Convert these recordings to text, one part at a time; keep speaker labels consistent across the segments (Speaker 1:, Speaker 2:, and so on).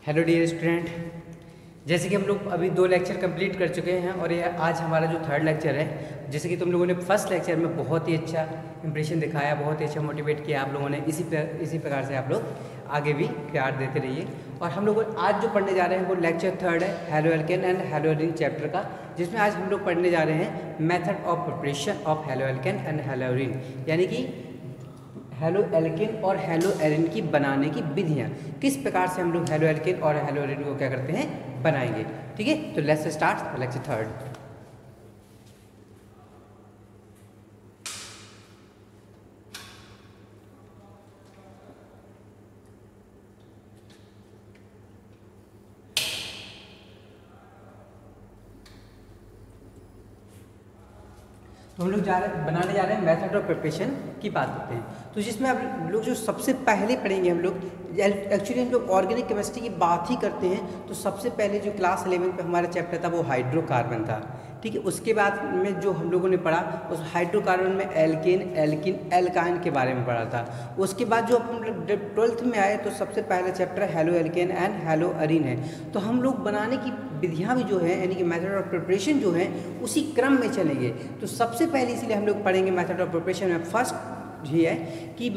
Speaker 1: Hello dear student, जैसे कि हम लोग अभी 2 लेक्चर कंप्लीट कर चुके हैं और ये आज हमारा जो 3rd लेक्चर है। जैसे कि तुम लोगों ने फर्स्ट लेक्चर में बहुत ही अच्छा इंप्रेशन दिखाया, बहुत ही अच्छा मोटिवेट किया आप लोगों ने। इसी प्रकार से आप लोग आगे भी प्यार देते रहिए। और हम लोग आज जो पढ़ने जा रहे हैं वो लेक्चर 3rd है, hello alkene and hello arene chapter का, जिसमें आज हम लोग पढ़ने जा रहे हैं method of preparation of hello alkene and hello arene, यानी कि हैलो एल्केन और हैलो एरीन की बनाने की विधियाँ, किस प्रकार से हम लोग हैलो एल्केन और हैलो एरीन को क्या करते हैं, बनाएंगे। ठीक है, तो लेट्स स्टार्ट लेक्चर 3rd। तो हम लोग बनाने जा रहे हैं मेथड ऑफ प्रिपरेशन की बात करते हैं। तो जिसमें अब लोग जो सबसे पहले पढ़ेंगे हम लोग, एक्चुअली हम लोग ऑर्गेनिक केमिस्ट्री की बात ही करते हैं। तो सबसे पहले जो क्लास 11 पे हमारा चैप्टर था वो हाइड्रोकार्बन था। ठीक है, उसके बाद में जो हम लोगों ने पढ़ा उस हाइड्रोकार्बन में एल्केन, एल्किन, एल्काइन के बारे में पढ़ा था। उसके बाद जो हम लोग 12th में आए तो सबसे पहला chapter hello alkene and hello arene है। तो हम लोग बनाने की विधियाँ भी जो है, यानी कि मेथड ऑफ प्रिपरेशन जो है उसी क्रम में चलेंगे। तो सबसे पहले इसलिए हम लोग पढ़ेंगे मेथड ऑफ प्रिपरेशन में फर्स्ट ये है कि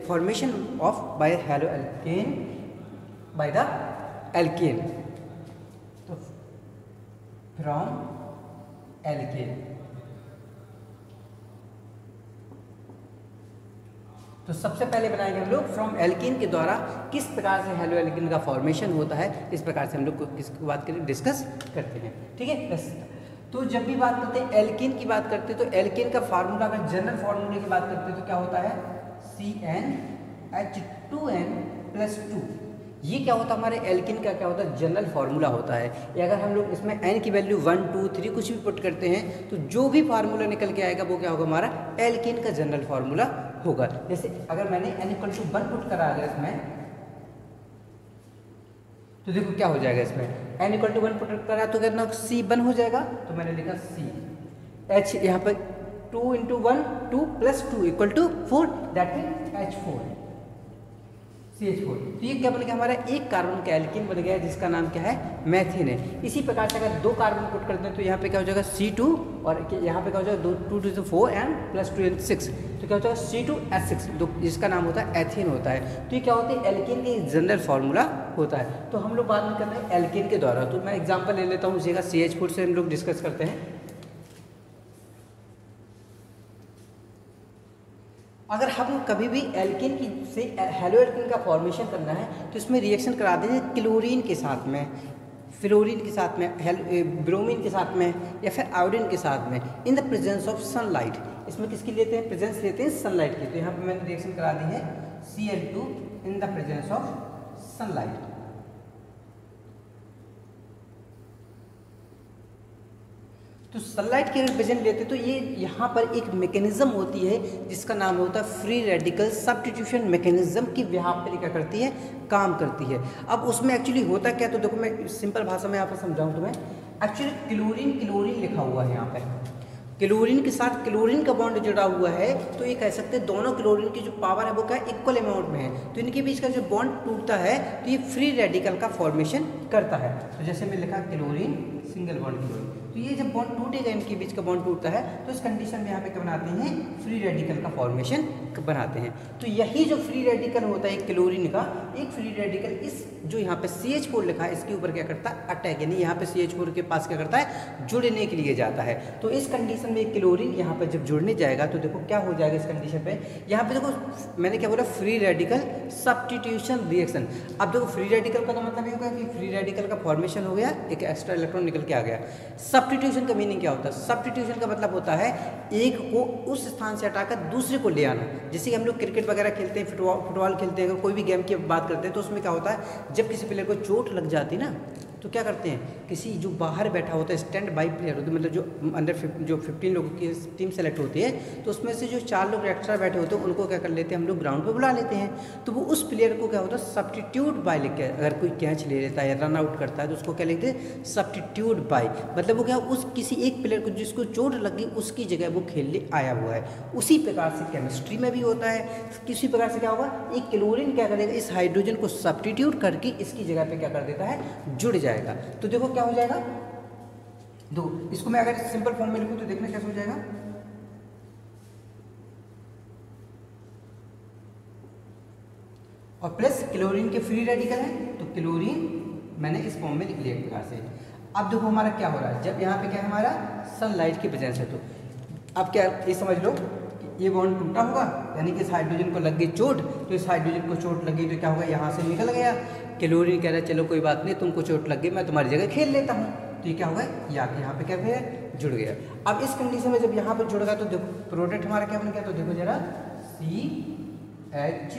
Speaker 1: formation of by haloalkane by the alkane. तो फ्रॉम एल्केन, तो सबसे पहले बनाएंगे हम लोग फ्रॉम एल्केन के द्वारा किस प्रकार से हैलो एल्केन का फॉर्मेशन होता है। इस प्रकार से हम लोग किसकी बात करें, डिस्कस करते हैं। ठीक है, तो जब भी बात करते हैं एल्केन की बात करते हैं तो एल्केन का फार्मूला, अगर जनरल फार्मूले की बात करते हैं तो क्या होता है, CnH2n+2। ये क्या होता है, हमारे एल्केन का क्या होता है, जनरल फार्मूला होता है। या अगर हम लोग इसमें n की वैल्यू 1, 2, 3 कुछ भी पुट करते हैं तो जो भी फार्मूला निकल के आएगा वो क्या होगा, हमारा एल्केन का जनरल फार्मूला होगा। जैसे अगर मैंने n = 1 पुट करा अगर इसमें, तो देखो क्या हो जाएगा, इसमें n = 1 पुट करा तो कितना C1 हो जाएगा। तो मैंने लिखा C, H यहाँ पर 2 × 1 2 + 2 = 4, दैट मीन H4 CH4। तो ये क्या बन गया, हमारा एक कार्बन का एल्केन बन गया जिसका नाम क्या है, मैथिन है। इसी प्रकार से अगर 2 कार्बन पुट करते हैं तो यहाँ पे क्या हो जाएगा C2, और यहाँ पे क्या हो जाएगा 2 × 2 = 4 and +2 × 6, तो क्या हो जाएगा C2H6, जिसका नाम होता है एथीन होता है। तो ये क्या होता है, एल्केन के जनरल फार्मूला होता है। तो हम लोग बाद में करते हैं एल्केन के द्वारा। तो मैं एग्जाम्पल ले लेता हूँ, उसी का CH4 से हम लोग डिस्कस करते हैं। अगर हम कभी भी एल्केन की से हैलो एल्केन का फॉर्मेशन करना है तो इसमें रिएक्शन करा देंगे क्लोरीन के साथ में, फ्लोरीन के साथ में, ब्रोमीन के साथ में, या फिर आयोडीन के साथ में, in the presence of sunlight. इसमें किसकी लेते हैं, प्रेजेंस लेते हैं सनलाइट की। तो यहाँ पे मैंने रिएक्शन करा दी है Cl2 in the presence of sunlight. तो सनलाइट के प्रेजेंट लेते तो ये यहाँ पर एक मैकेनिज्म होती है जिसका नाम होता है फ्री रेडिकल सब्स्टिट्यूशन मैकेनिज्म की व्यापक क्या करती है, काम करती है। अब उसमें एक्चुअली होता क्या, तो देखो मैं सिंपल भाषा में यहाँ पर समझाऊँ तुम्हें। एक्चुअली क्लोरीन क्लोरीन लिखा हुआ है यहाँ पर, क्लोरीन के साथ क्लोरीन का बॉन्ड जुड़ा हुआ है। तो ये कह सकते हैं दोनों क्लोरीन की जो पावर है वो क्या इक्वल अमाउंट में है। तो इनके बीच का जो बॉन्ड टूटता है तो ये फ्री रेडिकल का फॉर्मेशन करता है। तो जैसे मैं लिखा क्लोरीन सिंगल बॉन्ड क्लोरीन, तो ये जब बॉन्ड टूटेगा, इनके बीच का बॉन्ड टूटता है तो इस कंडीशन में यहाँ पे क्या बनाते हैं, फ्री रेडिकल का फॉर्मेशन बनाते हैं। तो यही जो फ्री रेडिकल होता है क्लोरीन का, एक फ्री रेडिकल इस जो यहाँ पे CH4 लिखा है इसके ऊपर क्या करता है, अटैक, यानी यहाँ पे CH4 के पास क्या करता है, जुड़ने के लिए जाता है। तो इस कंडीशन में क्लोरीन यहाँ पे जब जुड़ने जाएगा तो देखो क्या हो जाएगा इस कंडीशन पे, यहाँ पे देखो मैंने क्या बोला, फ्री रेडिकल सब्स्टिट्यूशन रिएक्शन। अब देखो फ्री रेडिकल का तो मतलब ये होगा कि फ्री रेडिकल का फॉर्मेशन हो गया, एक एक्स्ट्रा इलेक्ट्रॉन निकल के आ गया। सब्स्टिट्यूशन का मीनिंग क्या होता है, सब्स्टिट्यूशन का मतलब होता है एक को उस स्थान से हटाकर दूसरे को ले आना। जैसे कि हम लोग क्रिकेट वगैरह खेलते हैं, फुटबॉल खेलते हैं, कोई भी गेम की बात करते हैं तो उसमें क्या होता है, जब किसी प्लेयर को चोट लग जाती है ना, तो क्या करते हैं, किसी जो बाहर बैठा होता है स्टैंड बाई प्लेयर होता है, मतलब जो अंडर जो 15 लोगों की टीम सेलेक्ट होती है, तो उसमें से जो 4 लोग एक्स्ट्रा बैठे होते हैं उनको क्या कर लेते हैं हम लोग ग्राउंड पर बुला लेते हैं। तो वो उस प्लेयर को क्या होता है सब्स्टिट्यूट बाय लिख के, अगर कोई कैच ले लेता है या रन आउट करता है तो उसको क्या लिखते हैं सब्स्टिट्यूट बाय, मतलब वो क्या उस किसी एक प्लेयर को जिसको चोट लगी उसकी जगह वो खेलने आया हुआ है। उसी प्रकार से केमिस्ट्री में भी होता है, किसी प्रकार से क्या होगा, एक क्लोरीन क्या करेगा इस हाइड्रोजन को सब्स्टिट्यूट करके इसकी जगह पे क्या कर देता है जुड़ जाएगा। तो देखो क्या हो जाएगा, दो इसको मैं अगर सिंपल फॉर्म में लिखूं तो देखना कैसे हो जाएगा, और प्लस क्लोरीन के फ्री रेडिकल है तो क्लोरीन मैंने इस फॉर्म में लिख लिया एक प्रकार से। अब देखो हमारा क्या हो रहा है, जब यहाँ पे क्या है हमारा सनलाइट की वजह से, तो अब क्या ये समझ लो ये बॉन्ड टूटा होगा, यानी कि इस हाइड्रोजन को लग गई चोट, तो इस हाइड्रोजन को चोट लगी तो क्या होगा यहाँ से निकल गया, क्लोरीन कह रहा है चलो कोई बात नहीं तुमको चोट लग गई मैं तुम्हारी जगह खेल लेता हूँ, तो ये क्या होगा यहाँ पे क्या है जुड़ गया। अब इस कंडीशन में जब यहाँ पर जुड़ेगा तो देखो प्रोडक्ट हमारा क्या बन गया, तो देखो जरा CH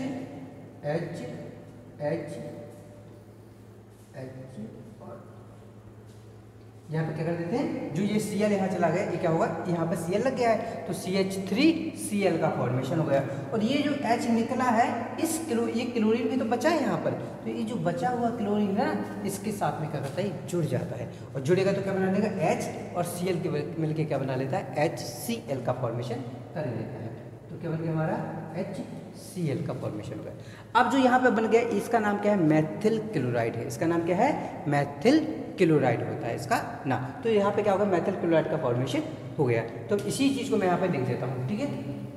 Speaker 1: यहाँ पे क्या कर देते हैं, जो ये Cl यहाँ चला गया ये क्या होगा, यहाँ पे Cl लग गया है तो CH3Cl का फॉर्मेशन हो गया। और ये जो H निकला है ये क्लोरीन भी तो बचा है यहाँ पर, तो ये जो बचा हुआ क्लोरीन है ना इसके साथ में क्या करता है जुड़ जाता है, और जुड़ेगा तो क्या बना लेगा H और Cl के मिलके क्या बना लेता है HCl का फॉर्मेशन कर लेता है। तो क्या बन गया हमारा HCl का फॉर्मेशन हो गया। अब जो यहाँ पे बन गया इसका नाम क्या है, मेथिल क्लोराइड है, इसका नाम क्या है मेथिल क्लोराइड होता है इसका नाम। तो यहाँ पे क्या होगा मेथिल क्लोराइड का फॉर्मेशन हो गया। तो इसी चीज़ को मैं यहाँ पे लिख देता हूँ, ठीक है।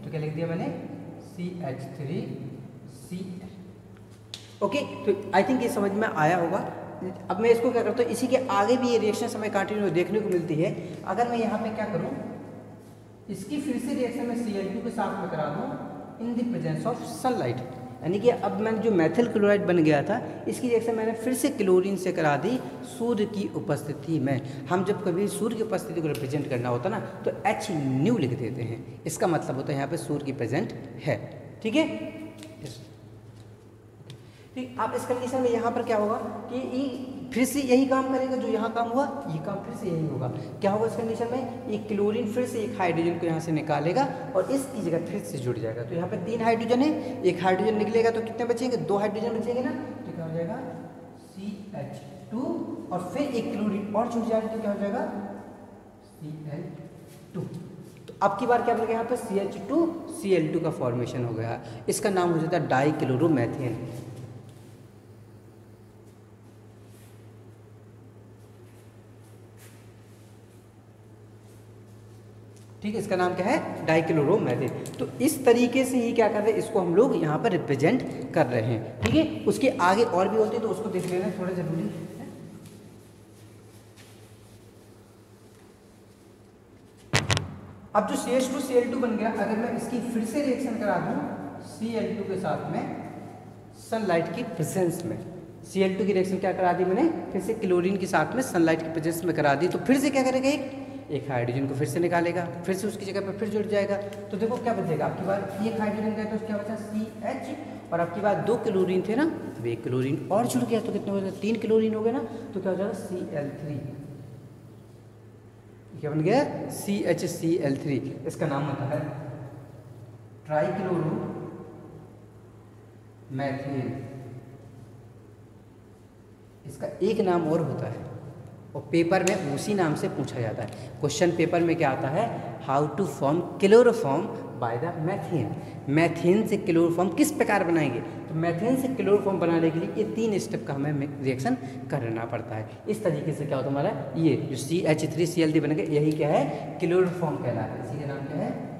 Speaker 1: तो क्या लिख दिया मैंने CH3Cl। ओके, तो आई थिंक ये समझ में आया होगा। अब मैं इसको क्या करता हूँ, इसी के आगे भी ये रिएक्शन हमें कंटिन्यू देखने को मिलती है। अगर मैं यहाँ पे क्या करूँ, इसकी फिर से रिएक्शन में Cl2 के साथ में करा दूँ in the presence of sunlight, यानी कि अब मैंने जो मेथिल क्लोराइड बन गया था इसकी रिएक्शन मैंने फिर से क्लोरीन से करा दी सूर्य की उपस्थिति में। हम जब कभी सूर्य की उपस्थिति को रिप्रेजेंट करना होता ना तो H न्यू लिख देते हैं, इसका मतलब होता है यहाँ पे सूर्य की प्रेजेंट है, ठीक है। ठीक, अब इस कंडीशन में यहाँ पर क्या होगा कि ये फिर से यही काम करेगा जो यहाँ काम हुआ, ये काम फिर से यही होगा। क्या होगा इस कंडीशन में, ये क्लोरीन फिर से एक हाइड्रोजन को यहाँ से निकालेगा और इसकी जगह फिर से जुड़ जाएगा। तो यहाँ पे 3 हाइड्रोजन है, एक हाइड्रोजन निकलेगा तो कितने बचेंगे, 2 हाइड्रोजन बचेंगे ना, तो क्या हो जाएगा CH2 और फिर एक क्लोरीन और जुड़ जाएगा तो क्या हो जाएगा Cl2। तो अब की बार क्या बन गया यहाँ पे CH2Cl2 का फॉर्मेशन हो गया, इसका नाम हो जाता है डाइक्लोरोमेथेन। ठीक है, इसका नाम क्या है डाइक्लोरोमेथेन। तो इस तरीके से ही क्या कर रहे हैं, इसको हम लोग यहाँ पर रिप्रेजेंट कर रहे हैं, ठीक है। उसके आगे और भी होते हैं तो उसको देख लेना थोड़ा जरूरी है। अब जो CH2Cl2 बन गया, अगर मैं इसकी फिर से रिएक्शन करा दूं Cl2 के साथ में सनलाइट की प्रेजेंस में, Cl2 की रिएक्शन क्या करा दी मैंने, फिर से क्लोरीन के साथ में सनलाइट की प्रेजेंस में करा दी, तो फिर से क्या करेगा, एक हाइड्रोजन को फिर से निकालेगा, फिर से उसकी जगह पर फिर जुड़ जाएगा। तो देखो क्या बचेगा, आपकी बार एक हाइड्रोजन गया तो क्या बचा CH, और आपकी बार 2 क्लोरीन थे ना, अब एक क्लोरीन और जुड़ गया तो कितने हो जाए, 3 क्लोरीन हो गए ना, तो क्या हो जाएगा Cl3, क्या बन गया CHCl3। इसका नाम होता है ट्राइक्लोरो मैथेन। इसका एक नाम और होता है और पेपर में उसी नाम से पूछा जाता है। क्वेश्चन पेपर में क्या आता है, how to form chloroform by the methane. Methane से क्लोरोफॉर्म किस प्रकार बनाएंगे, तो मैथेन से क्लोरोफॉर्म बनाने के लिए ये 3 स्टेप का हमें रिएक्शन करना पड़ता है। इस तरीके से क्या होता है हमारा ये जो CH3Cl3 बनेगा, यही क्या है क्लोरोफॉर्म कहलाता है, इसी का नाम क्या है।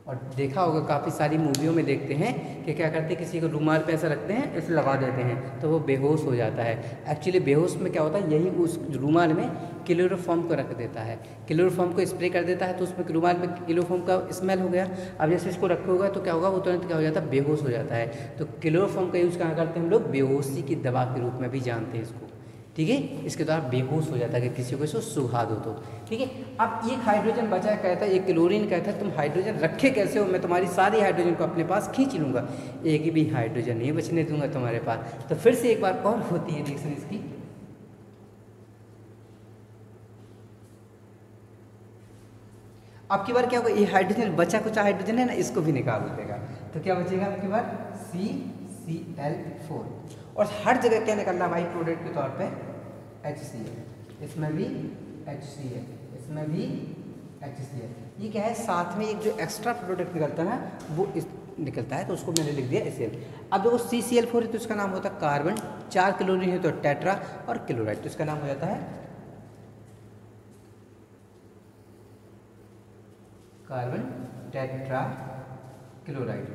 Speaker 1: और देखा होगा काफ़ी सारी मूवियों में देखते हैं कि क्या करते हैं, किसी को रुमाल पे ऐसा रखते हैं, ऐसे लगा देते हैं तो वो बेहोश हो जाता है। एक्चुअली बेहोश में क्या होता है, यही उस रुमाल में क्लोरोफॉर्म को रख देता है, क्लोरोफॉर्म को स्प्रे कर देता है तो उसमें रुमाल में क्लोरोफॉर्म का स्मेल हो गया। अब जैसे इसको रखा होगा तो क्या होगा, वो तुरंत क्या हो जाता है, बेहोश हो जाता है। तो क्लोरोफॉर्म का यूज़ कहाँ करते हैं हम लोग, बेहोशी की दवा के रूप में भी जानते हैं इसको। ठीक है, इसके द्वारा बेहोश हो जाता है कि किसी को इसको सुखा दो तो। ठीक है, अब एक हाइड्रोजन बचा, कहता है एक क्लोरीन, कहता है तुम हाइड्रोजन रखे कैसे हो, मैं तुम्हारी सारी हाइड्रोजन को अपने पास खींच लूँगा, एक भी हाइड्रोजन नहीं बचने दूंगा तुम्हारे पास। तो फिर से एक बार और होती है रिएक्शन इसकी। आपकी बार क्या होगा, ये हाइड्रोजन बचा कुछ हाइड्रोजन है ना, इसको भी निकाल देगा, तो क्या बचेगा आपकी बार CCl4। और हर जगह क्या निकलना भाई प्रोडक्ट के तौर पे HCl, इसमें भी HCl, इसमें भी HCl। ये क्या है, साथ में एक जो एक्स्ट्रा प्रोडक्ट निकलता है ना वो इस निकलता है, तो उसको मैंने लिख दिया Cl। अब देखो CCl4 है तो इसका नाम होता है कार्बन, 4 क्लोरीन है तो टेट्रा, और क्लोराइड तो इसका नाम हो जाता है carbon tetra chloride,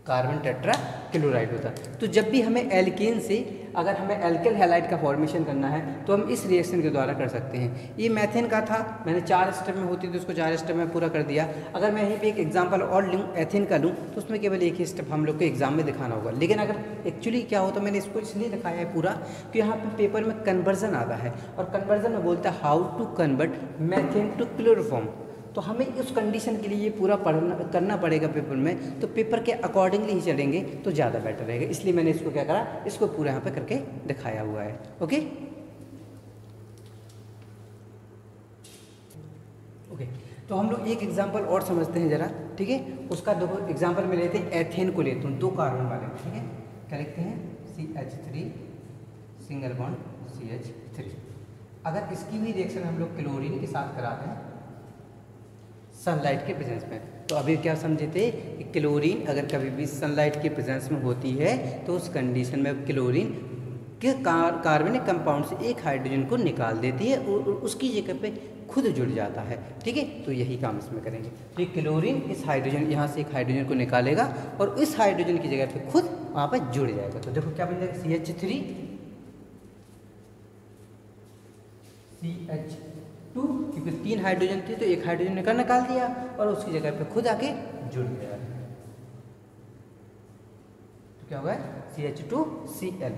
Speaker 1: carbon tetra chloride होता है। तो जब भी हमें एल्केन से अगर हमें एल्किल हैलाइड का फॉर्मेशन करना है तो हम इस रिएक्शन के द्वारा कर सकते हैं। ये मेथेन का था, मैंने 4 स्टेप में होती तो उसको 4 स्टेप में पूरा कर दिया। अगर मैं यहीं पे एक एग्जांपल और लूँ एथेन का लूँ तो उसमें केवल एक ही स्टेप हम लोग को एग्जाम में दिखाना होगा। लेकिन अगर एक्चुअली क्या होता, मैंने इसको इसलिए दिखाया है पूरा कि यहाँ पे पेपर में कन्वर्जन आता है और कन्वर्जन में बोलता है how to convert methane to chloroform. तो हमें उस कंडीशन के लिए ये पूरा करना पड़ेगा पेपर में, तो पेपर के अकॉर्डिंगली ही चलेंगे तो ज़्यादा बेटर रहेगा। इसलिए मैंने इसको क्या करा, इसको पूरा यहाँ पे करके दिखाया हुआ है। ओके ओके, तो हम लोग एक एग्जांपल और समझते हैं ज़रा, ठीक है। उसका देखो एग्जांपल में लेते हैं एथेन को लेते हैं, 2 कार्बन वाले, ठीक है। क्या लिखते हैं CH3 सिंगल बॉन्ड CH3। अगर इसकी भी रिएक्शन हम लोग क्लोरीन के साथ कराते हैं सनलाइट के प्रेजेंस में, तो अभी क्या समझे थे कि क्लोरीन अगर कभी भी सनलाइट के प्रेजेंस में होती है तो उस कंडीशन में क्लोरीन के कार्बनिक कंपाउंड से एक हाइड्रोजन को निकाल देती है और उसकी जगह पे खुद जुड़ जाता है, ठीक है। तो यही काम इसमें करेंगे। तो क्लोरीन इस हाइड्रोजन यहाँ से एक हाइड्रोजन को निकालेगा और इस हाइड्रोजन की जगह पे खुद वहाँ पर जुड़ जाएगा। तो देखो क्या बन जाएगा CH3 CH2, क्योंकि 3 हाइड्रोजन थी तो एक हाइड्रोजन निकाल दिया और उसकी जगह पे खुद आके जुड़ गया। तो क्या होगा CH2Cl।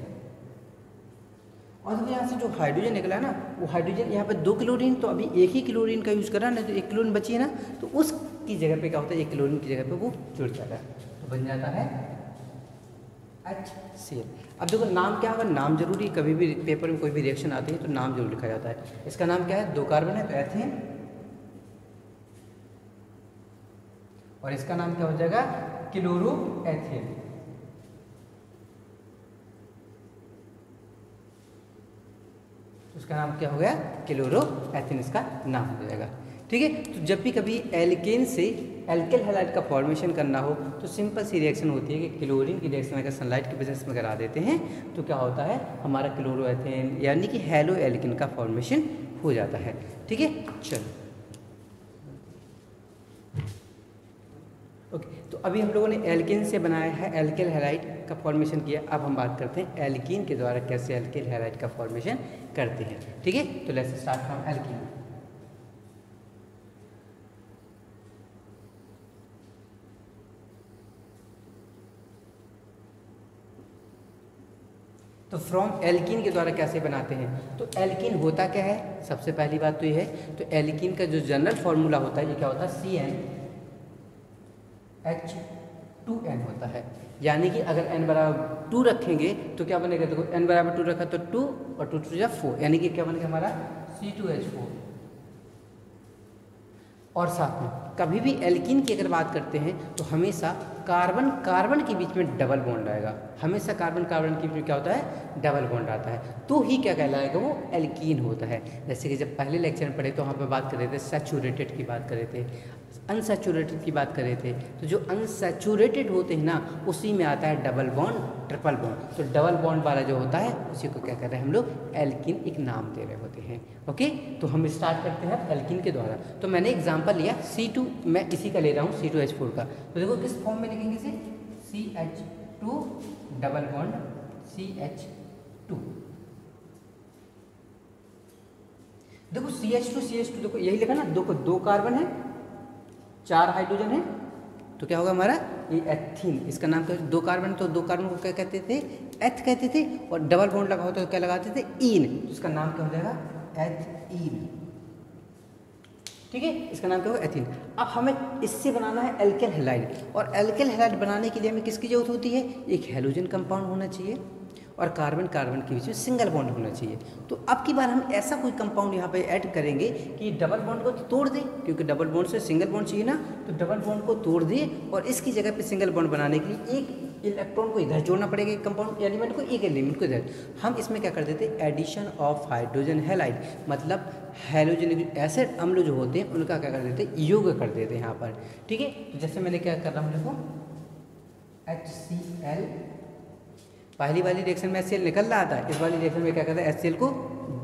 Speaker 1: और देखो यहाँ से जो हाइड्रोजन निकला है ना, वो हाइड्रोजन यहाँ पे 2 क्लोरीन, तो अभी एक ही क्लोरीन का यूज़ करा ना, तो 1 क्लोरीन बची है ना, तो उसकी जगह पे क्या होता है, 1 क्लोरीन की जगह पे वो जुड़ जाता है, तो बन जाता है HCl। अब देखो नाम क्या होगा, नाम जरूरी, कभी भी पेपर में कोई भी रिएक्शन आती है तो नाम जरूर लिखा जाता है। इसका नाम क्या है, 2 कार्बन है तो एथेन, और इसका नाम क्या हो जाएगा क्लोरोएथेन। उसका नाम क्या हो गया क्लोरोएथेन, इसका नाम हो जाएगा, ठीक है। तो जब भी कभी एल्केन से एल्किल हैलाइड का फॉर्मेशन करना हो तो सिंपल सी रिएक्शन होती है कि क्लोरीन की रिएक्शन अगर सनलाइट के प्रेजेंस में करा देते हैं तो क्या होता है, हमारा क्लोरोएथेन यानी कि हेलो एल्किन का फॉर्मेशन हो जाता है, ठीक है। चलो ओके, तो अभी हम लोगों ने एल्केन से बनाया है एल्किल हैलाइड का फॉर्मेशन किया। अब हम बात करते हैं एल्कीन के द्वारा कैसे एल्किल हैलाइड का फॉर्मेशन करते हैं, ठीक है। तो लेट्स स्टार्ट फ्रॉम एल्कीन। तो फ्रॉम एल्कीन के द्वारा कैसे बनाते हैं, तो एल्कीन होता क्या है, सबसे पहली बात तो ये है, तो एल्कीन का जो जनरल फॉर्मूला होता है ये क्या होता है CnH2n होता है। यानी कि अगर n बराबर 2 रखेंगे तो क्या बनेगा, देखो n बराबर 2 रखा तो 2 और 2 2 4, यानी कि क्या बनेगा हमारा C2H4। और साथ में कभी भी एल्कीन की अगर बात करते हैं तो हमेशा कार्बन कार्बन के बीच में डबल बॉन्ड आएगा, हमेशा कार्बन कार्बन के बीच में क्या होता है, डबल बॉन्ड आता है, तो ही क्या कहलाएगा, वो एल्कीन होता है। जैसे कि जब पहले लेक्चर में पढ़े तो वहाँ पे बात कर रहे थे सैचुरेटेड की बात कर रहे थे, अनसैचुरेटेड की बात कर रहे थे। तो जो अनसैचुरेटेड होते हैं ना उसी में आता है डबल बॉन्ड ट्रिपल बॉन्ड, तो डबल बॉन्ड वाला जो होता है उसी को क्या कर रहे हैं हम लोग एल्कीन एक नाम दे रहे होते हैं। ओके, तो हम स्टार्ट करते हैं एल्कीन के द्वारा। तो मैंने एग्जांपल लिया C2, मैं इसी का ले रहा हूँ C2H4 का। तो देखो किस फॉर्म में लिखेंगे इसे, CH2 डबल बॉन्ड CH2। देखो CH2 देखो यही लिखा ना, दो कार्बन है 4 हाइड्रोजन है तो क्या होगा हमारा ये एथीन। इसका नाम क्या, 2 कार्बन, तो 2 कार्बन को क्या कहते थे, एथ कहते थे, और डबल बॉन्ड लगा होता तो क्या लगाते थे, ईन, तो इसका नाम क्या हो जाएगा, एथीन। ठीक है, इसका नाम क्या होगा, एथीन। अब हमें इससे बनाना है एल्केन हैलाइड, और एल्केन हैलाइड बनाने के लिए हमें किसकी जरूरत होती है, एक हैलोजन कंपाउंड होना चाहिए और कार्बन कार्बन के बीच में सिंगल बॉन्ड होना चाहिए। तो अब की बार हम ऐसा कोई कंपाउंड यहाँ पे ऐड करेंगे कि डबल बॉन्ड को तोड़ दे, क्योंकि डबल बॉन्ड से सिंगल बॉन्ड चाहिए ना, तो डबल बॉन्ड को तोड़ दे और इसकी जगह पे सिंगल बॉन्ड बनाने के लिए एक इलेक्ट्रॉन को इधर जोड़ना पड़ेगा, एक कंपाउंड एलिमेंट को, एक एलिमेंट को इधर। हम इसमें क्या कर देते हैं, एडिशन ऑफ हाइड्रोजन हैलाइड, मतलब हैलोजनिक एसिड अम्ल जो होते हैं उनका क्या कर देते हैं, योग कर देते हैं यहाँ पर। ठीक है, तो जैसे मैंने क्या कर रहा हूँ, देखो HCl, पहली वाली रिएक्शन में HCl निकल रहा था, इस वाली रिएक्शन में क्या करता है, HCl को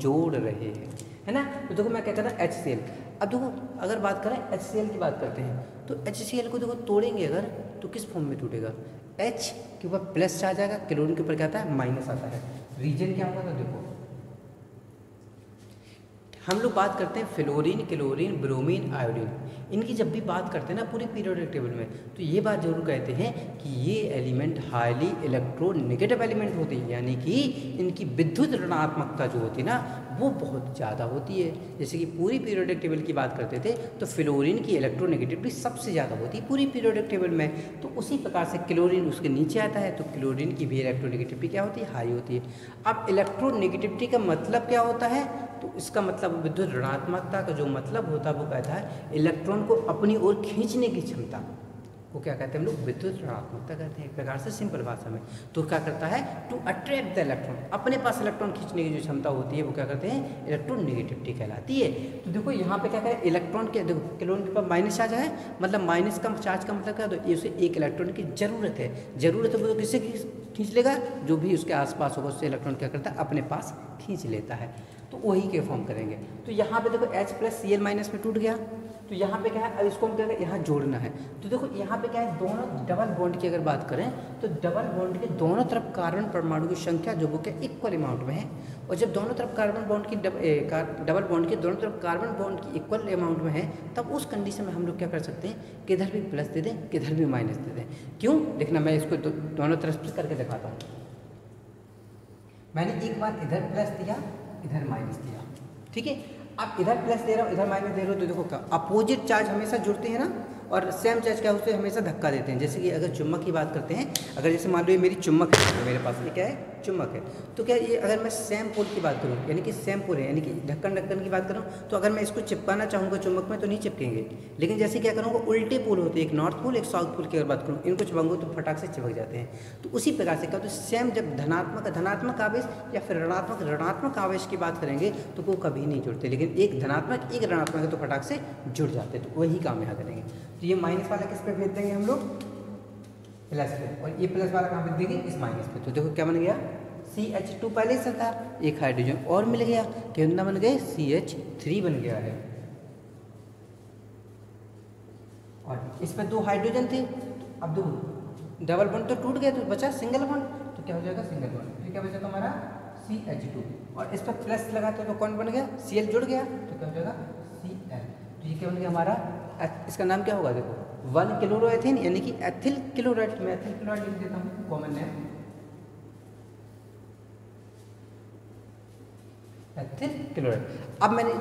Speaker 1: जोड़ रहे हैं, है ना। तो देखो मैं क्या कर रहा हूँ, HCl। अब देखो अगर बात करें HCl की बात करते हैं, तो HCl को देखो तोड़ेंगे अगर, तो किस फॉर्म में टूटेगा, H के ऊपर प्लस आ जाएगा, क्लोरीन के ऊपर क्या आता है, माइनस आता है। रीजन क्या होगा, तो देखो हम लोग बात करते हैं फ्लोरीन, क्लोरीन, ब्रोमीन, आयोडीन, इनकी जब भी बात करते हैं ना पूरे पीरियोडिक टेबल में, तो ये बात जरूर कहते हैं कि ये एलिमेंट हाईली इलेक्ट्रोनेगेटिव एलिमेंट होते हैं, यानी कि इनकी विद्युत ऋणात्मकता जो होती है ना वो बहुत ज़्यादा होती है। जैसे कि पूरी पीरियोडिक टेबल की बात करते थे तो फ्लोरीन की इलेक्ट्रोनेगेटिविटी सबसे ज़्यादा होती है पूरी पीरियोडिक टेबल में, तो उसी प्रकार से क्लोरीन उसके नीचे आता है, तो क्लोरीन की भी इलेक्ट्रोनेगेटिविटी क्या होती है, हाई होती है। अब इलेक्ट्रोनेगेटिविटी का मतलब क्या होता है, तो इसका मतलब विद्युत ऋणात्मकता का जो मतलब होता है वो कहता है इलेक्ट्रॉन को अपनी ओर खींचने की क्षमता को क्या कहते हैं हम लोग, विद्युत ऋणात्मकता कहते हैं एक प्रकार से सिंपल भाषा में। तो क्या करता है, टू अट्रैक्ट द इलेक्ट्रॉन, अपने पास इलेक्ट्रॉन खींचने की जो क्षमता होती है वो क्या करते हैं, इलेक्ट्रोनेगेटिविटी कहलाती है। तो देखो यहाँ पे क्या करें, इलेक्ट्रॉन के देखो क्लोरीन के पास माइनस चार्ज है, मतलब माइनस का चार्ज का मतलब क्या, तो उसे एक इलेक्ट्रॉन की जरूरत है, जरूरत है वो किससे खींच लेगा, जो भी उसके आसपास होगा उससे इलेक्ट्रॉन क्या करता है, अपने पास खींच लेता है। तो वही के फॉर्म करेंगे। तो यहाँ पे देखो H+Cl- में टूट गया, तो यहाँ पे क्या है, अब इसको हम क्या करें, यहाँ जोड़ना है। तो देखो यहाँ पे क्या है, दोनों डबल बॉन्ड की अगर बात करें तो डबल बॉन्ड के दोनों तरफ कार्बन परमाणु की संख्या जो वो क्या इक्वल अमाउंट में है, और जब दोनों तरफ कार्बन बॉन्ड की डबल बॉन्ड के दोनों तरफ कार्बन बॉन्ड की इक्वल अमाउंट में है, तब उस कंडीशन में हम लोग क्या कर सकते हैं, किधर भी प्लस दे दें किधर भी माइनस दे दें। क्यों, देखना मैं इसको दोनों तरफ से करके दिखाता हूँ। मैंने एक बार इधर प्लस दिया इधर माइनस दिया, ठीक है। अब इधर प्लस दे रहा हूँ इधर माइनस दे रहा हूँ, तो देखो क्या अपोजिट चार्ज हमेशा जुड़ते हैं ना, और सेम चार्ज क्या होते हैं, हमेशा धक्का देते हैं। जैसे कि अगर चुम्बक की बात करते हैं, अगर जैसे मान लो ये मेरी चुम्बक है, तो मेरे पास ये क्या है, चुम्बक है, तो क्या ये अगर मैं सेम पोल की बात करूँ, यानी कि सेम पोल है, यानी कि ढक्कन की बात करूँ, तो अगर मैं इसको चिपकाना चाहूँगा चुम्बक में तो नहीं चिपकेंगे, लेकिन जैसे क्या करूँगा, उल्टे पोल होते हैं, एक नॉर्थ पोल एक साउथ पोल की अगर बात करूँ, इनको चिपकाऊंगा तो फटाक से चिपक जाते हैं। तो उसी प्रकार से क्या होता है, सेम जब धनात्मक आवेश या फिर ऋणात्मक आवेश की बात करेंगे तो वो कभी नहीं जुड़ते, लेकिन एक धनात्मक एक ऋणात्मक है तो फटाक से जुड़ जाते हैं। तो वही काम यहाँ करेंगे। तो ये माइनस वाला किस पे भेज देंगे हम लोग, प्लस पे, और ये प्लस वाला कहाँ भेज देंगे, इस माइनस पे। तो देखो क्या बन गया, CH2 पहले से था, एक हाइड्रोजन और मिल गया, कितना बन गए, CH3 बन गया है, और इस पे 2 हाइड्रोजन थे। अब देखो डबल बॉन्ड तो टूट गया, तो बचा सिंगल बॉन्ड, तो क्या हो जाएगा, सिंगल बॉन्ड, फिर क्या बचा हमारा CH2, और इस पर प्लस लगाते तो कौन बन गया, Cl जुड़ गया, तो क्या हो जाएगा Cl। तो ये क्या बन गया हमारा, इसका नाम क्या होगा, देखो 1 क्लोरोएथेन, यानी कि एथिल क्लोराइड। मैं एथिल क्लोराइड लिख देता हूँ कॉमन नेम, एथिल क्लोराइड। अब मैंने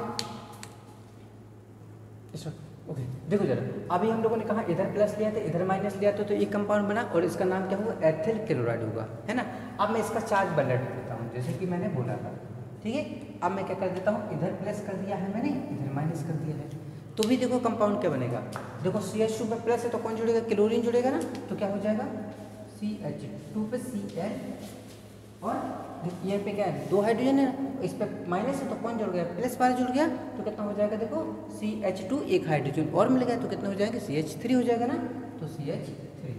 Speaker 1: ओके देखो जरा, अभी हम लोगों ने कहा इधर प्लस लिया था इधर माइनस लिया था, तो एक कंपाउंड बना और इसका नाम क्या होगा, एथिल क्लोराइड होगा, है ना। अब मैं इसका चार्ज पलट देता हूँ जैसे कि मैंने बोला था, ठीक है। अब मैं क्या कर देता हूँ, इधर प्लस कर दिया है मैंने, इधर माइनस कर दिया है, तो भी देखो कंपाउंड क्या बनेगा, देखो CH2 पे प्लस है तो कौन जुड़ेगा, क्लोरीन जुड़ेगा ना, तो क्या हो जाएगा CH2 पे Cl, और यहाँ पे क्या है, 2 हाइड्रोजन है, इस पे माइनस है तो कौन जुड़ गया, प्लस वाला जुड़ गया, तो कितना हो जाएगा, देखो CH2 एक हाइड्रोजन और मिल गया, तो कितना हो जाएगा, CH3 हो जाएगा ना, तो CH3।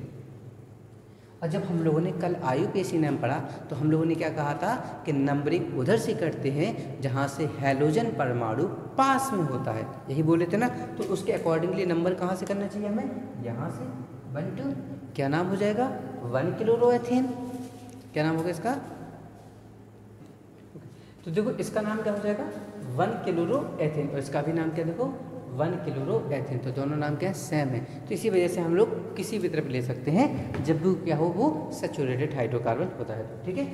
Speaker 1: और जब हम लोगों ने कल IUPAC नाम पढ़ा तो हम लोगों ने क्या कहा था कि नंबरिंग उधर से करते हैं जहाँ से हैलोजन परमाणु पास में होता है, यही बोले थे ना। तो उसके अकॉर्डिंगली नंबर कहाँ से करना चाहिए हमें, यहाँ से 1 2, क्या नाम हो जाएगा, 1 क्लोरोएथेन, क्या नाम होगा इसका, तो देखो इसका नाम क्या हो जाएगा 1 क्लोरोएथेन, और इसका भी नाम क्या देखो 1 क्लोरोएथेन, तो दोनों नाम क्या है, सेम है। तो इसी वजह से हम लोग किसी भी तरफ ले सकते हैं जब भी क्या हो वो सैचुरेटेड हाइड्रोकार्बन होता है, ठीक है।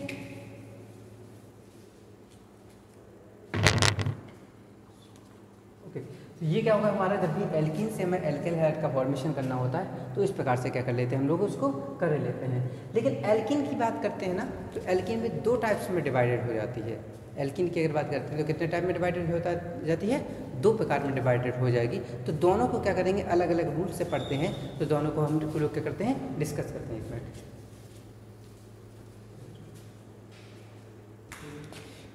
Speaker 1: तो ये क्या होगा हमारा, जब भी एल्कीन से हमें एल्किल हैलाइड का फॉर्मेशन करना होता है तो इस प्रकार से क्या कर लेते हैं हम लोग उसको कर लेते हैं। लेकिन एल्कीन की बात करते हैं ना, तो एल्कीन भी दो टाइप्स में डिवाइडेड हो जाती है। एल्कीन की अगर बात करते हैं तो कितने टाइप में डिवाइडेड होता जाती है, दो प्रकार में डिवाइडेड हो जाएगी। तो दोनों को क्या करेंगे, अलग अलग रूल से पढ़ते हैं, तो दोनों को हम लोग क्या करते हैं, डिस्कस करते हैं इसमें।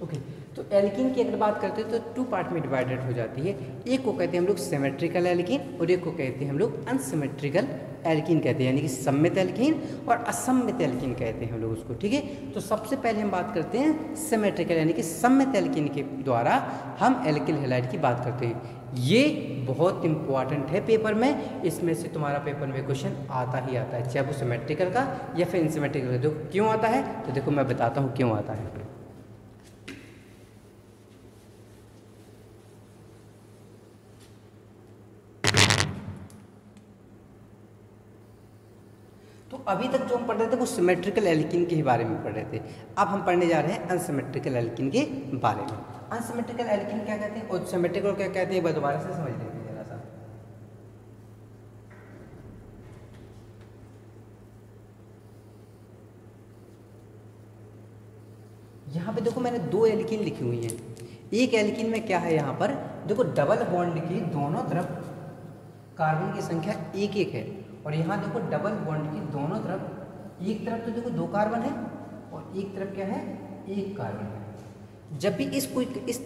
Speaker 1: ओके, तो एल्कीन की अगर बात करते हैं तो 2 पार्ट में डिवाइडेड हो जाती है। एक को कहते हैं हम लोग सिमेट्रिकल एल्कीन और एक को कहते हैं हम लोग अनसिमेट्रिकल एल्कीन कहते हैं, यानी कि सममित एल्कीन और असममित एल्कीन कहते हैं हम लोग उसको, ठीक है। तो सबसे पहले हम बात करते हैं सिमेट्रिकल यानी कि सममित एल्कीन के द्वारा हम एल्किल हैलाइड की बात करते हैं। ये बहुत इंपॉर्टेंट है पेपर में, इसमें से तुम्हारा पेपर में क्वेश्चन आता ही आता है, चाहे वो सिमेट्रिकल का या फिर इनसिमेट्रिकल का। देखो क्यों आता है, तो देखो मैं बताता हूँ क्यों आता है। तो अभी तक जो हम पढ़ रहे थे वो सिमेट्रिकल एल्कीन के ही बारे में पढ़ रहे थे। अब हम पढ़ने जा रहे हैं अनसिमेट्रिकल एल्कीन के बारे में। अनसिमेट्रिकल एल्कीन क्या कहते हैं और सिमेट्रिकल क्या कहते हैं, एक बार दोबारा से समझ लेते हैं जरा सा। यहाँ पे देखो मैंने 2 एल्कीन लिखी हुई हैं। एक एल्कीन में क्या है, यहाँ पर देखो डबल बॉन्ड की दोनों तरफ कार्बन की संख्या 1-1 है, और यहाँ देखो डबल बॉन्ड की दोनों तरफ, एक तरफ तो देखो 2 कार्बन है और एक तरफ क्या है, 1 कार्बन है। जब भी इस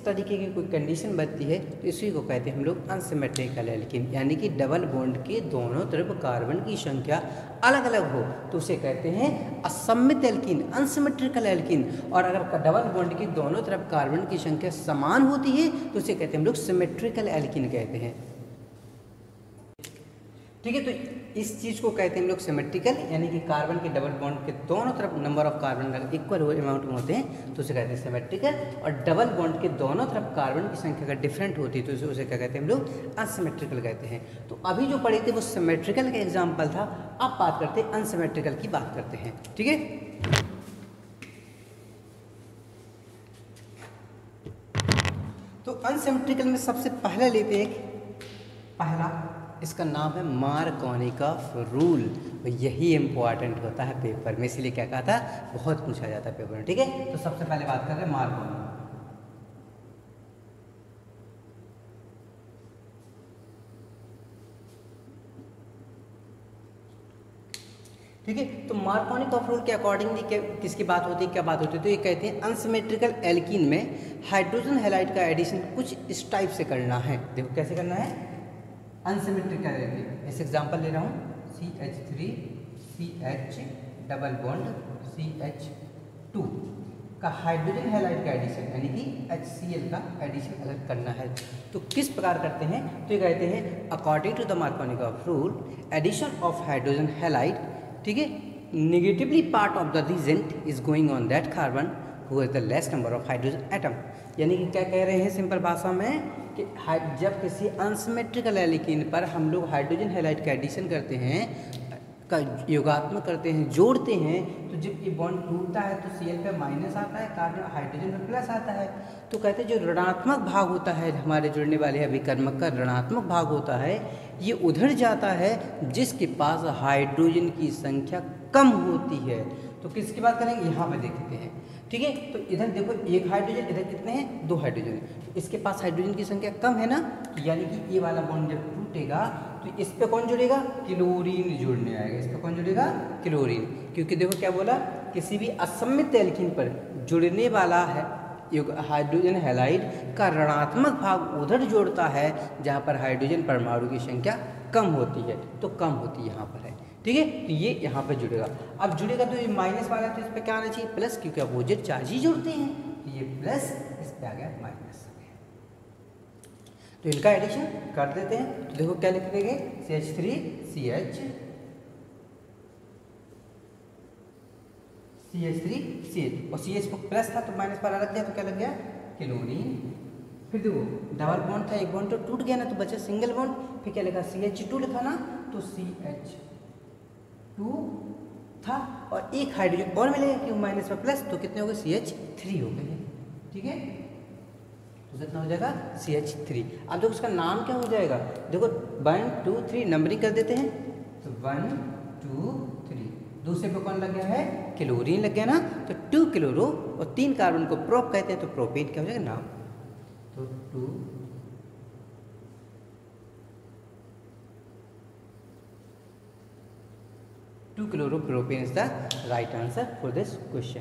Speaker 1: तरीके की कोई कंडीशन बनती है तो इसी को कहते हैं हम लोग अनसिमेट्रिकल एल्कीन, यानी कि डबल बॉन्ड के दोनों तरफ कार्बन की संख्या अलग अलग हो तो उसे कहते हैं असममित एल्कीन, अनसिमेट्रिकल एल्कीन। और अगर डबल बॉन्ड की दोनों तरफ कार्बन की संख्या समान होती है तो उसे कहते हैं हम लोग सिमेट्रिकल एल्कीन कहते हैं, ठीक है। तो इस चीज़ को कहते हैं हम लोग सिमेट्रिकल, यानी कि कार्बन के डबल बॉन्ड के दोनों तरफ नंबर ऑफ कार्बन अगर इक्वल अमाउंट में होते हैं तो उसे कहते हैं सिमेट्रिकल, और डबल बॉन्ड के दोनों तरफ कार्बन की संख्या अगर डिफरेंट होती है तो उसे क्या कहते हैं हम लोग अनसिमेट्रिकल कहते हैं। तो अभी जो पढ़े थे वो सिमेट्रिकल का एग्जाम्पल था, अब बात करते हैं अनसिमेट्रिकल की बात करते हैं, ठीक है। तो अनसिमेट्रिकल में सबसे पहले लेते हैं पहला, इसका नाम है मार्कोनिकॉफ रूल। यही इंपॉर्टेंट होता है पेपर में, इसलिए क्या कहा था, बहुत पूछा जाता है पेपर में, ठीक है। तो सबसे पहले बात कर रहे हैं मार्कोनिकॉफ, ठीक है। तो मार्कोनिकॉफ रूल के अकॉर्डिंगली किसकी बात होती है, क्या बात होती है, तो ये कहते हैं अनसिमेट्रिकल एल्कीन में हाइड्रोजन हैलाइड का एडिशन कुछ इस टाइप से करना है। देखो कैसे करना है, अनसिमेट्रिकल एल्कीन, इस एग्जांपल ले रहा हूँ, CH3CH डबल बॉन्ड CH2 का हाइड्रोजन हैलाइड का एडिशन यानी कि HCl का एडिशन अलग करना है। तो किस प्रकार करते हैं, तो ये कहते हैं according to the Markovnikov rule addition of hydrogen halide, ठीक है, negatively part of the reagent is going on that carbon who has the less number of hydrogen atom. यानी कि क्या कह रहे हैं सिंपल भाषा में कि जब किसी अनसिमेट्रिकल एल्कीन पर हम लोग हाइड्रोजन हैलाइड का एडिशन करते हैं, का योगात्मक करते हैं, जोड़ते हैं, तो जब ये बॉन्ड टूटता है तो Cl पे माइनस आता है, कार्बन हाइड्रोजन पे प्लस आता है। तो कहते हैं जो ऋणात्मक भाग होता है हमारे जुड़ने वाले अभिकर्मक का ऋणात्मक भाग होता है, ये उधर जाता है जिसके पास हाइड्रोजन की संख्या कम होती है। तो किसकी बात करेंगे, यहाँ पे देखते हैं, ठीक है। तो इधर देखो 1 हाइड्रोजन, इधर कितने हैं, 2 हाइड्रोजन, तो इसके पास हाइड्रोजन की संख्या कम है ना, यानी कि ये वाला बॉन्ड जब टूटेगा तो इस पे कौन जुड़ेगा, क्लोरीन जुड़ने आएगा, इस पे कौन जुड़ेगा, क्लोरीन। क्योंकि देखो क्या बोला, किसी भी असममित एल्कीन पर जुड़ने वाला है हाइड्रोजन हैलाइड का ऋणात्मक भाग उधर जोड़ता है जहाँ पर हाइड्रोजन परमाणु की संख्या कम होती है, तो कम होती यहाँ पर है, ठीक है। तो ये यहाँ पर जुड़ेगा, अब जुड़ेगा तो ये माइनस वाला है तो इस पर क्या आना चाहिए, प्लस, क्योंकि अपोजिट चार्ज ही जोड़ते हैं, तो ये प्लस, इस पर आ गया माइनस। तो इनका एडिशन कर देते हैं, तो देखो क्या लिख देंगे, CH3CH और CH को प्लस था तो माइनस पर लग गया, तो क्या लग गया, क्लोरीन फिर देखो डबल बॉन्ड था, एक बॉन्ड तो टूट गया ना, तो बचा सिंगल बॉन्ड। फिर क्या लिखा CH2 लिखा ना, तो CH2 था और एक हाइड्रोजन और मिलेगा क्यों माइनस में प्लस, तो कितने हो गए CH3 हो गए। ठीक है, तो कितना हो जाएगा CH3। अब देखो उसका नाम क्या हो जाएगा, देखो 1 2 3 नंबरिंग कर देते हैं, तो 1 2 3। दूसरे पे कौन लग गया है, क्लोरीन लग गया ना, तो 2 क्लोरो और 3 कार्बन को प्रोप कहते हैं, तो प्रोपेन क्या हो जाएगा नाम, तो 2 chloropropane is the right answer for this question.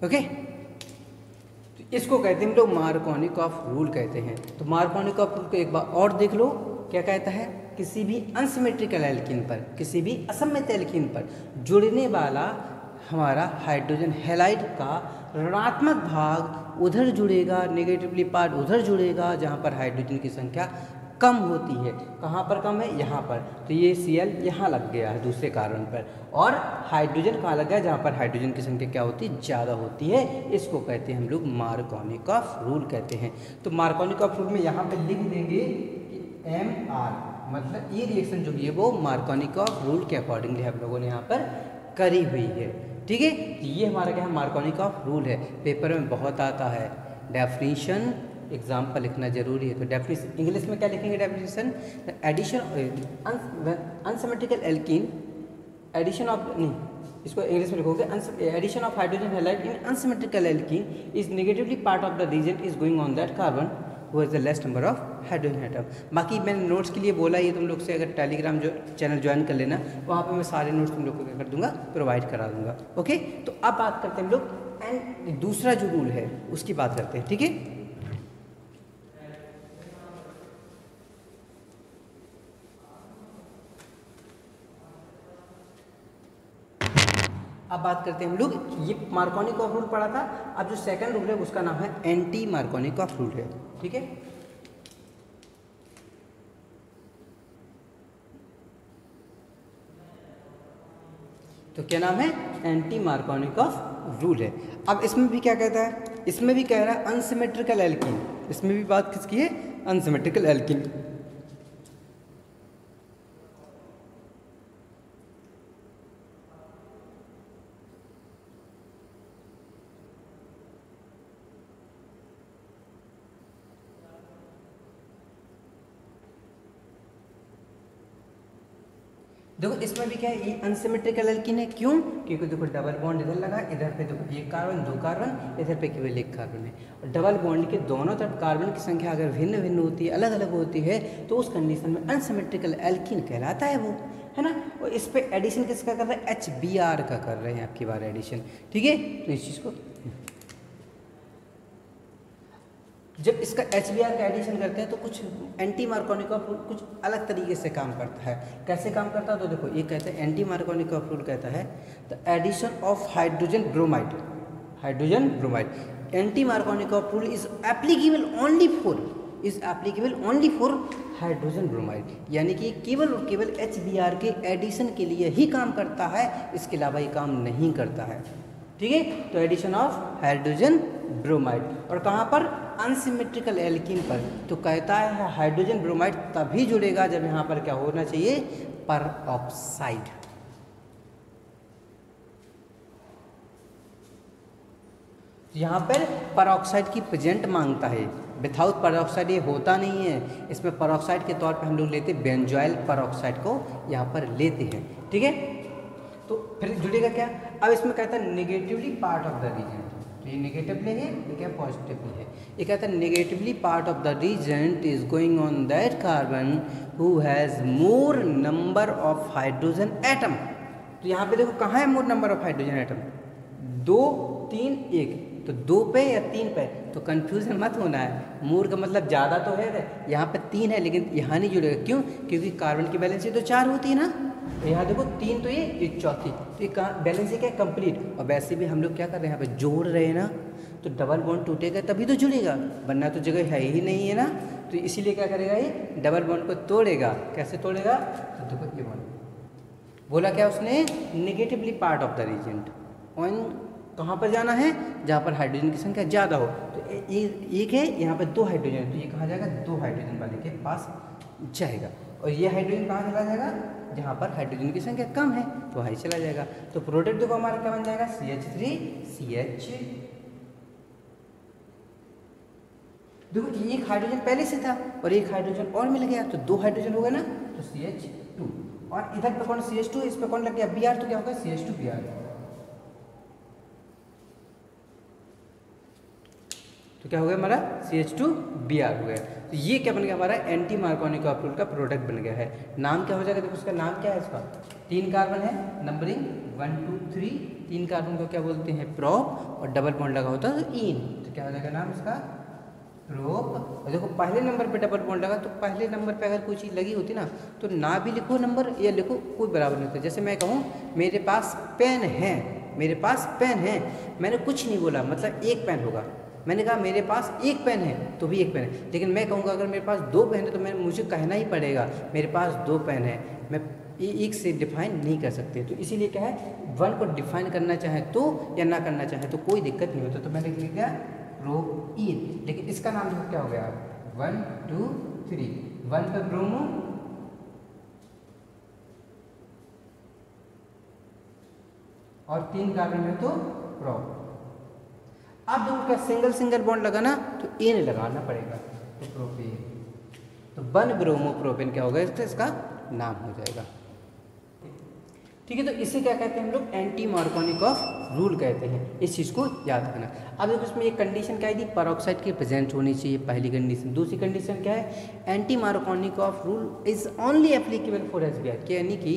Speaker 1: Okay, तो इसको कहते हैं हम लोग मार्कोनिकॉफ रूल कहते हैं। तो मार्कोनिकॉफ रूल को एक बार और देख लो, क्या कहता है, किसी भी अनसिमेट्रिकल एल्कीन पर, किसी भी असममित एल्कीन पर जुड़ने वाला हमारा हाइड्रोजन हैलाइड का ऋणात्मक भाग उधर जुड़ेगा, नेगेटिवली पार्ट उधर जुड़ेगा जहाँ पर हाइड्रोजन की संख्या कम होती है। कहाँ पर कम है, यहाँ पर, तो ये Cl यहाँ लग गया है दूसरे कार्बन पर, और हाइड्रोजन कहाँ लग गया, जहाँ पर हाइड्रोजन की संख्या क्या होती है, ज़्यादा होती है। इसको कहते हैं हम लोग मार्कोनिकॉफ रूल कहते हैं। तो मार्कोनिकॉफ रूल में यहाँ पे लिख देंगे कि MR, मतलब ये रिएक्शन जो भी है वो मार्कोनिकॉफ रूल के अकॉर्डिंगली हम लोगों ने यहाँ पर करी हुई है। ठीक है, ये हमारा क्या है, मार्कोनिकॉफ रूल है। पेपर में बहुत आता है, डेफिनेशन एग्जाम्पल लिखना जरूरी है। तो डेफिनेशन इंग्लिश में क्या लिखेंगे, definition addition unsymmetrical alkene, addition of, नहीं इसको इंग्लिश में लिखोगे, addition of hydrogen halide in unsymmetrical alkene is negatively part of the region is going on that carbon who has the less number of hydrogen atom. बाकी मैंने notes के लिए बोला, ये तुम लोग से अगर टेलीग्राम जो चैनल ज्वाइन कर लेना, वहाँ पे मैं सारे नोट्स तुम लोग को क्या कर दूंगा, प्रोवाइड करा दूंगा। ओके, तो अब बात करते हैं हम लोग एंड दूसरा जो रूल है उसकी बात करते हैं। ठीक है, अब बात करते हैं हम लोग, ये मार्कोनिकॉफ रूल पढ़ा था, अब जो सेकंड रूल है उसका नाम है एंटी मार्कोनिकॉफ रूल है। ठीक है, तो क्या नाम है, एंटी मार्कोनिकॉफ रूल है। अब इसमें भी क्या कहता है, इसमें भी कह रहा है अनसिमेट्रिकल एल्कीन, इसमें भी बात किसकी है, अनसिमेट्रिकल एल्कीन। देखो इसमें भी क्या है, ये अनसिमेट्रिकल एल्कीन है, क्यों, क्योंकि देखो डबल बॉन्ड इधर लगा, इधर पे देखो एक कार्बन, दो कार्बन, इधर पे केवल एक कार्बन है। और डबल बॉन्ड के दोनों तरफ कार्बन की संख्या अगर भिन्न भिन्न होती है, अलग अलग होती है, तो उस कंडीशन में अनसिमेट्रिकल एल्कीन कहलाता है वो, है ना। और इस पे एडिशन किसका कर रहे हैं, HBr का कर रहे हैं आपकी बार एडिशन। ठीक है, तो इस चीज़ को जब इसका HBr का एडिशन करते हैं तो कुछ एंटी मार्कोनिकॉफ रूल कुछ अलग तरीके से काम करता है। कैसे काम करता है, तो देखो ये कहते हैं एंटी मार्कोनिकॉफ रूल कहता है the addition of hydrogen bromide, hydrogen bromide, anti Markovnikov rule is applicable only for hydrogen bromide, यानी कि केवल और केवल HBr के एडिशन के लिए ही काम करता है, इसके अलावा ये काम नहीं करता है। ठीक है, तो एडिशन ऑफ हाइड्रोजन ब्रोमाइड, और कहाँ पर, अनसिमेट्रिकल एल्कीन पर। तो कहता है हाइड्रोजन ब्रोमाइड तभी जुड़ेगा जब यहाँ पर क्या होना चाहिए, परऑक्साइड। यहाँ पर परऑक्साइड की प्रेजेंट मांगता है, विदाउट परऑक्साइड ये होता नहीं है। इसमें परऑक्साइड के तौर पे हम लोग लेते हैं बेंजोइल परऑक्साइड को यहाँ पर लेते हैं। ठीक है, तो फिर जुड़ेगा क्या, अब इसमें कहता है negatively part of the region, तो ये नेगेटिवली है, ये क्या पॉजिटिवली है। ये कहता है negatively part of the reagent is going on that carbon who has more number of hydrogen atom. तो यहाँ पे देखो कहाँ है more number of hydrogen atom, 2 3 1, तो 2 पे या 3 पे, तो कंफ्यूजन मत होना है। मोर का मतलब ज़्यादा तो है, यहाँ पे 3 है लेकिन यहाँ नहीं जुड़ेगा, क्यों, क्योंकि कार्बन की बैलेंस तो 4 होती है ना, तो यहाँ देखो 3 तो ये चौथी, तो ये बैलेंस क्या है, कंप्लीट। और वैसे भी हम लोग क्या कर रहे हैं, यहाँ पे जोड़ रहे हैं ना, तो डबल बॉन्ड टूटेगा तभी तो जुड़ेगा, वरना तो जगह है ही नहीं है ना। तो इसीलिए क्या करेगा, ये डबल बॉन्ड को तोड़ेगा। कैसे तोड़ेगा, तो देखो ये बॉन्ड बोला क्या उसने, negatively part of the reagent, कहाँ पर जाना है? जहाँ पर हाइड्रोजन की संख्या ज़्यादा हो। तो एक है यहाँ पर 2 हाइड्रोजन है, तो ये कहाँ जाएगा? 2 हाइड्रोजन वाले के पास जाएगा। और ये हाइड्रोजन कहाँ चला जाएगा? जहाँ पर हाइड्रोजन की संख्या कम है तो वहीं चला जाएगा। तो प्रोडक्ट देखो हमारा क्या बन जाएगा? CH3CH। देखो एक हाइड्रोजन पहले से था और एक हाइड्रोजन और मिल गया, तो 2 हाइड्रोजन हो गए ना, तो CH2। और इधर पे कौन? CH2, इस पे कौन लग गया? Br, तो क्या होगा? CH2Br। तो क्या हो गया हमारा? CH2Br हो गया। तो ये क्या बन गया हमारा? एंटी मार्कोनिकॉफ रूल का प्रोडक्ट बन गया है। नाम क्या हो जाएगा? देखो उसका नाम क्या है? इसका 3 कार्बन है, नंबरिंग 1 2 3। 3 कार्बन को क्या बोलते हैं? प्रोप, और डबल बॉन्ड लगा होता है तो इन। तो क्या हो जाएगा नाम इसका? प्रोप। और देखो पहले नंबर पे डबल बॉन्ड लगा, तो पहले नंबर पे अगर कोई चीज़ लगी होती ना, तो ना भी लिखो नंबर या लिखो, कोई बराबर नहीं होता। जैसे मैं कहूँ मेरे पास पेन है, मेरे पास पेन है, मैंने कुछ नहीं बोला, मतलब एक पेन होगा। मैंने कहा मेरे पास एक पेन है तो भी एक पेन है, लेकिन मैं कहूँगा अगर मेरे पास 2 पेन है तो मुझे कहना ही पड़ेगा मेरे पास 2 पेन है। मैं एक से डिफाइन नहीं कर सकते। तो इसीलिए क्या है, 1 को डिफाइन करना चाहे तो या ना करना चाहे तो कोई दिक्कत नहीं होता। तो मैंने लिख दिया प्रोइन, लेकिन इसका नाम देखो क्या हो गया? 1 2 3। 1 पे ब्रोमो, और 3 कार्बन है तो प्रोप। अब जब उसका सिंगल सिंगल बॉन्ड लगाना तो एन लगाना पड़ेगा, तो प्रोपेन। तो 1 ब्रोमो प्रोपेन क्या होगा? इसका नाम हो जाएगा। ठीक है, तो इसे क्या कहते हैं हम लोग? एंटी मार्कोनिकॉफ रूल कहते हैं। इस चीज़ को याद रखना। अब देखो इसमें एक कंडीशन क्या है? पेरोक्साइड की प्रेजेंट होनी चाहिए, पहली कंडीशन। दूसरी कंडीशन क्या है? Anti Markovnikov rule is only applicable for HBr, यानी कि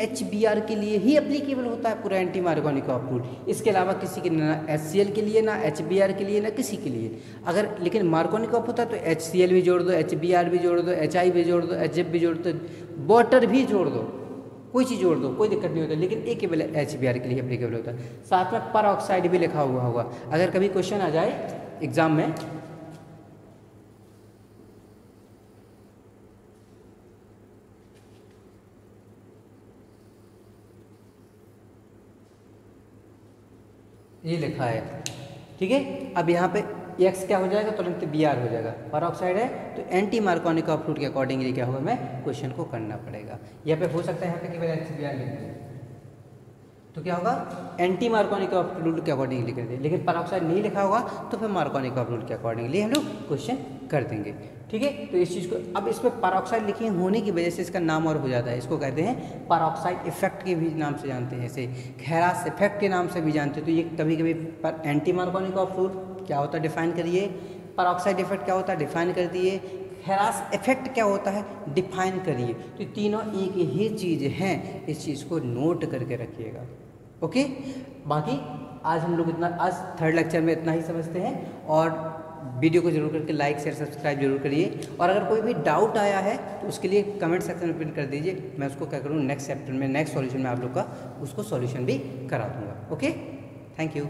Speaker 1: HBr के लिए ही एप्लीकेबल होता है पूरा एंटी मार्कोनिकॉफ रूल। इसके अलावा किसी के ना HCl के लिए, ना HBr के लिए, ना किसी के लिए। अगर लेकिन मार्कोनिकॉफ होता है तो HCl भी जोड़ दो, HBr भी जोड़ दो, HI भी जोड़ दो, HF भी जोड़ दो, वाटर भी जोड़ दो, कोई चीज़ जोड़ दो, कोई दिक्कत नहीं होता। लेकिन एक केवल HBr के लिए एप्लीकेबल होता है। साथ में पर ऑक्साइड भी लिखा हुआ होगा। अगर कभी क्वेश्चन आ जाए एग्जाम में, ये लिखा है, ठीक है। अब यहाँ पे X क्या हो जाएगा? तुरंत Br हो जाएगा। पर ऑक्साइड है तो एंटी मार्कोनिकॉफ रूल के अकॉर्डिंगली क्या होगा? मैं क्वेश्चन को करना पड़ेगा। यहाँ पे हो सकता है यहाँ पे केवल HBr लिख दें, तो क्या होगा? एंटी मार्कोनिकॉफ रूल के अकॉर्डिंगली लिख दें। लेकिन पर ऑक्साइड नहीं लिखा होगा तो फिर मार्कोनिकॉफ रूल के अकॉर्डिंगली हम लोग क्वेश्चन कर देंगे, ठीक है। तो इस चीज़ को, अब इस पर पर ऑक्साइड लिखे होने की वजह से इसका नाम और हो जाता है। इसको कहते हैं पर ऑक्साइड इफेक्ट के भी नाम से जानते हैं, ऐसे खैरास इफेक्ट के नाम से भी जानते हैं। तो ये कभी कभी पर एंटी मार्कोनिकॉफ रूल क्या होता है? डिफाइन करिए। पर ऑक्साइड इफेक्ट क्या होता है? डिफाइन कर दिए। खैरास इफेक्ट क्या होता है? डिफाइन करिए। तो तीनों एक ही चीज़ हैं, इस चीज़ को नोट करके रखिएगा, ओके। बाकी आज हम लोग इतना, आज 3rd लेक्चर में इतना ही समझते हैं। और वीडियो को जरूर करके लाइक शेयर सब्सक्राइब जरूर करिए। और अगर कोई भी डाउट आया है तो उसके लिए कमेंट सेक्शन में पिन कर दीजिए। मैं उसको क्या करूँ, नेक्स्ट चैप्टर में, नेक्स्ट सॉल्यूशन में आप लोग का उसको सॉल्यूशन भी करा दूँगा, ओके। Thank you.